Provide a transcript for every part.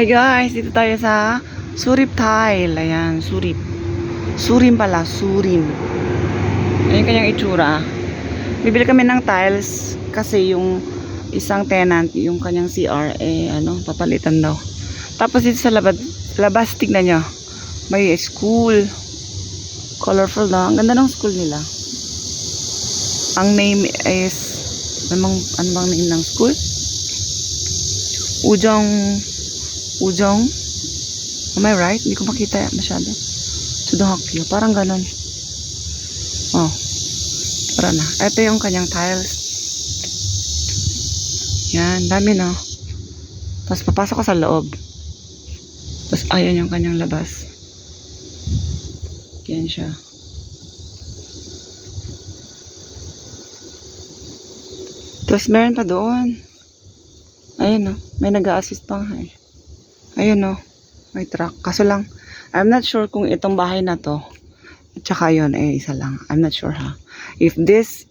Hi guys, dito tayo sa Surip Tile. Ayan, Surip. Surim pala, Surim. Ayan kanyang itsura. Bibili kami ng tiles kasi yung isang tenant, yung kanyang CR, papalitan daw. Tapos dito sa labas tignan nyo. May school. Colorful na. Ang ganda ng school nila. Ang name is, ano bang name ng school? Ujong. Am I right? Hindi ko makita masyado. Tsudohakyo. Parang ganon. Oh. Para na. Ito yung kanyang tiles. Yan. Dami no. Tapos papasok ko sa loob. Tapos ayan yung kanyang labas. Yan siya. Tapos meron pa doon. Ayun no. May nag-a-assist pang hay. Ayun no. May truck. Kaso lang, I'm not sure kung itong bahay na to. At saka yun, isa lang. I'm not sure ha. If this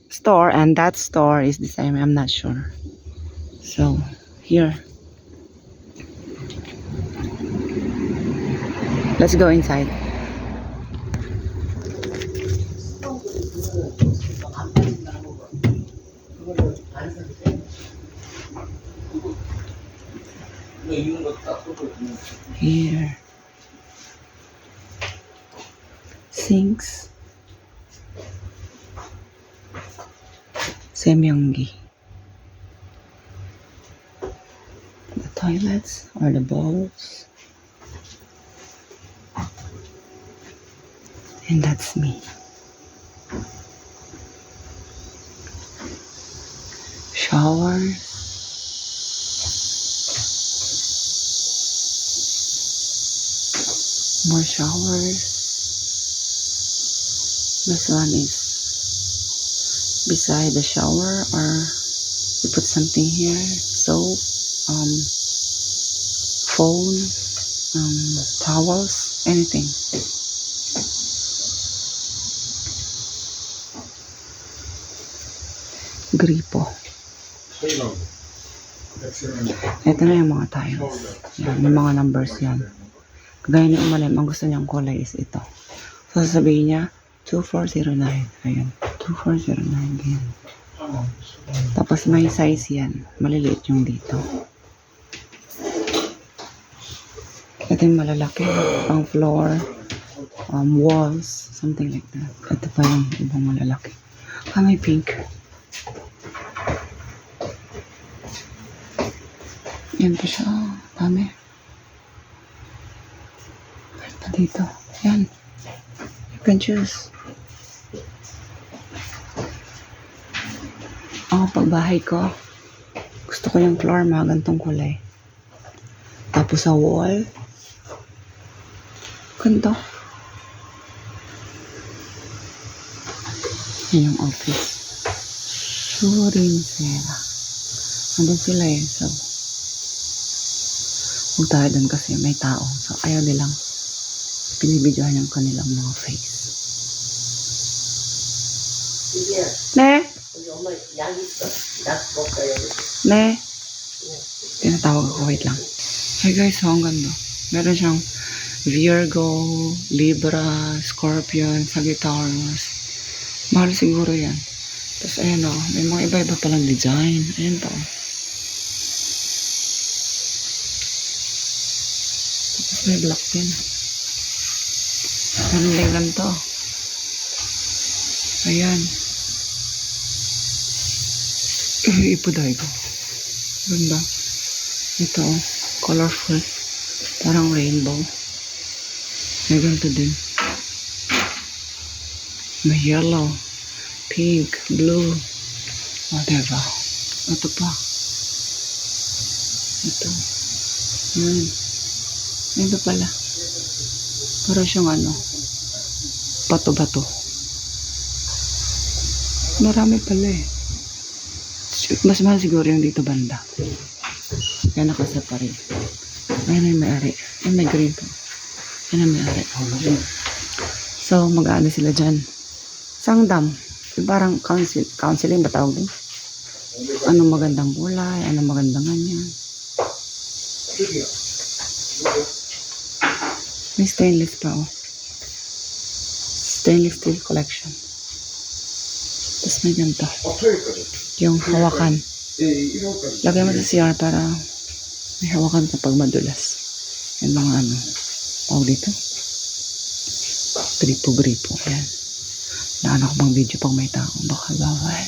store and that store is the same, I'm not sure. So, here. Let's go inside. Here. Sinks. Semyongi. The toilets or the bowls. And that's me. Showers. More showers. This one is beside the shower, or you put something here, soap, phone, towels, anything. Gripo. Ito na yung mga tiles. Yan, yung mga numbers yan. Kagaya ni Umalim, ang gusto niyang kulay is ito. So, sasabihin niya, 2409. Ayun, 2409. Ganyan. Tapos may size yan. Maliliit yung dito. Ito yung malalaki. Ang floor, walls, something like that. Ito pa yung ibang malalaki. May pink. Yan pa siya. Dami. Meron pa dito. Yan. You can choose. Pag bahay ko, gusto ko yung floor mga gantong kulay. Tapos sa wall, ganito. Yan yung office. Surin sila. Nandun sila eh. So, huwag tayo dun kasi may tao. So, ayaw nilang pinibidyohan yung kanilang mga face. Ne? Ne? Tinatawag ako. Wait lang. Hey guys, so ang ganda. Meron siyang Virgo, Libra, Scorpion, Sagittarius. Mahal siguro yan. Tapos ayan o, may mga iba-iba palang design. Ayan pa o. Tapos may black din. Meron din ganito. Ayan. Ipuday ko. Ganda. Ito o. Colorful. Parang rainbow. May ganito din. May yellow, pink, blue, whatever. Ito pa. Ito. Yan. Ito pala. Para siyang bato-bato. Marami pala eh. Mas mahal siguro yung dito banda. Kaya nakaseparate. Ayan may may-ari. Ayan may green po. Ayan may may-ari. So, mag-aano sila dyan. Sangdam. Parang counseling ba tawag din? Anong magandang kulay, anong magandang ganyan. May stainless pa, oh. Stainless steel collection. Tapos may ganito. Yung hawakan. Lagay mo sa CR para may hawakan kapag madulas. Yung mga ano. Tawag dito. Gripo-gripo. Ayan. Naan ako pang video pag may tao. Baka bawal.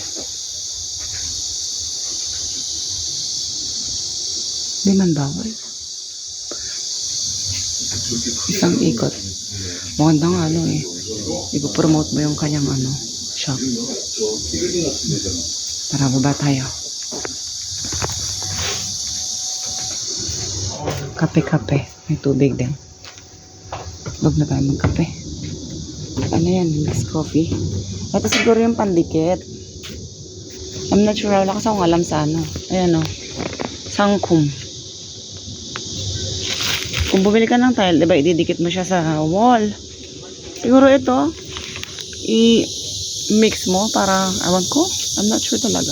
Di man bawal. Isang ikot. Magandang ano eh. Ipo-promote mo yung kanyang ano, shop. Tara, baba tayo. Kape-kape. May tubig din. Huwag na tayo magkape. Ano yan? Mixed coffee. Ito siguro yung pandikit. I'm not sure. Wala kasi akong alam sa ano. Ayan o. Sangkum. Kung bumili ka ng tile, diba, ididikit mo siya sa wall. Siguro ito, i-mix mo para, awan ko, I'm not sure talaga.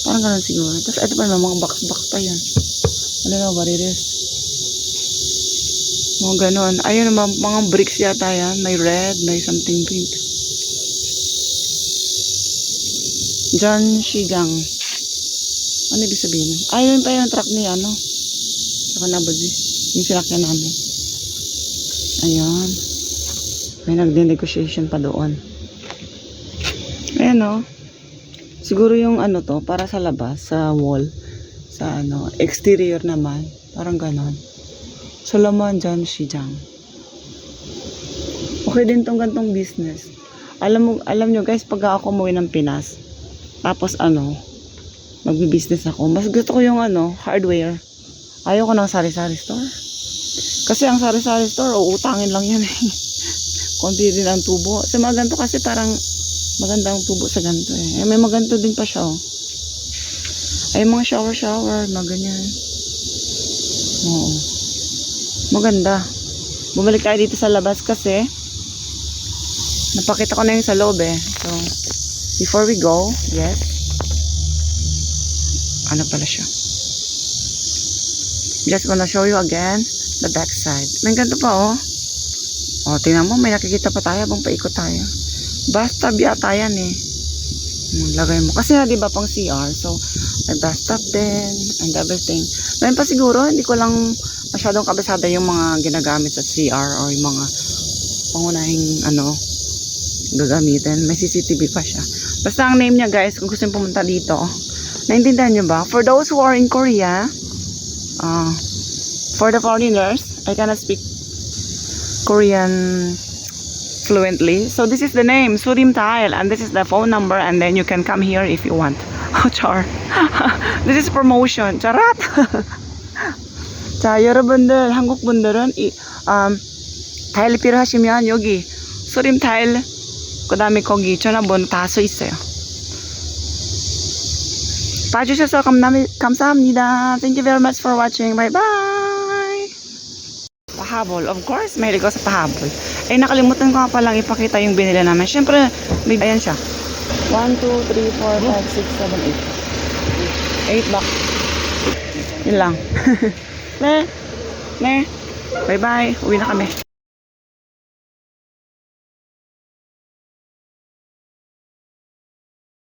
Parang ganun siguro. Tapos ito pa naman, mga box-box pa yan. Ano na, what it is? Mga ganun. Ayun, mga bricks yata yan. May red, may something pink. John Shigang. Ano ibig sabihin? Ayun pa yung truck niya, ano? Saka nabazi. Yung sinakyan namin. Ayan. May nagde-negotiation pa doon. Ayan o. Siguro yung ano to, para sa labas, sa wall. Sa ano, exterior naman. Parang ganon. Solomon John Shijang. Okay din tong gantong business. Alam nyo guys, pag ako umuwi ng Pinas, tapos ano, magbi-business ako. Mas gusto ko yung ano, hardware. Ayoko ng sari-sari store. Kasi ang sari-sari store, uutangin lang yan eh. Konti din ang tubo. Sa mga ganito kasi parang maganda ang tubo sa ganito eh. May maganto din pa siya oh. Ay mga shower, mga ganyan. Oo. Maganda. Bumalik tayo dito sa labas kasi napakita ko na yung sa loob eh. So, before we go, yes. Ano pala siya? Just gonna show you again the back side. May ganito pa oh. O, tingnan mo, may nakikita pa tayo habang paikot tayo. Bathtub yata yan eh. Lagay mo. Kasi nga, di ba, pang CR. So, may bathtub din and everything. Ngayon pa siguro, hindi ko lang masyadong kabisada yung mga ginagamit sa CR or yung mga pangunahing, ano, gagamitin. May CCTV pa siya. Basta ang name niya, guys, kung gusto nyo pumunta dito, naintindihan nyo ba? For those who are in Korea, for the foreigners, I cannot speak Korean fluently. So this is the name, Surim Tile, and this is the phone number, and then you can come here if you want. Oh, char. This is promotion. Charat. 자, 여러분들, 한국 분들은 타일 필요하시면 여기 수림 타일, 그다음에 거기 전화번호 다 써 있어요. 봐주셔서 감사합니다. Thank you very much for watching. Bye bye. Pahabol, of course, mahilig ako sa pahabol. Eh, nakalimutan ko nga palang ipakita yung binili namin. Siyempre, may ayan siya. 1, 2, 3, 4, 5, 6, 7, 8. 8 bucks. Yun lang. Ne. Bye bye. Uwi na kami.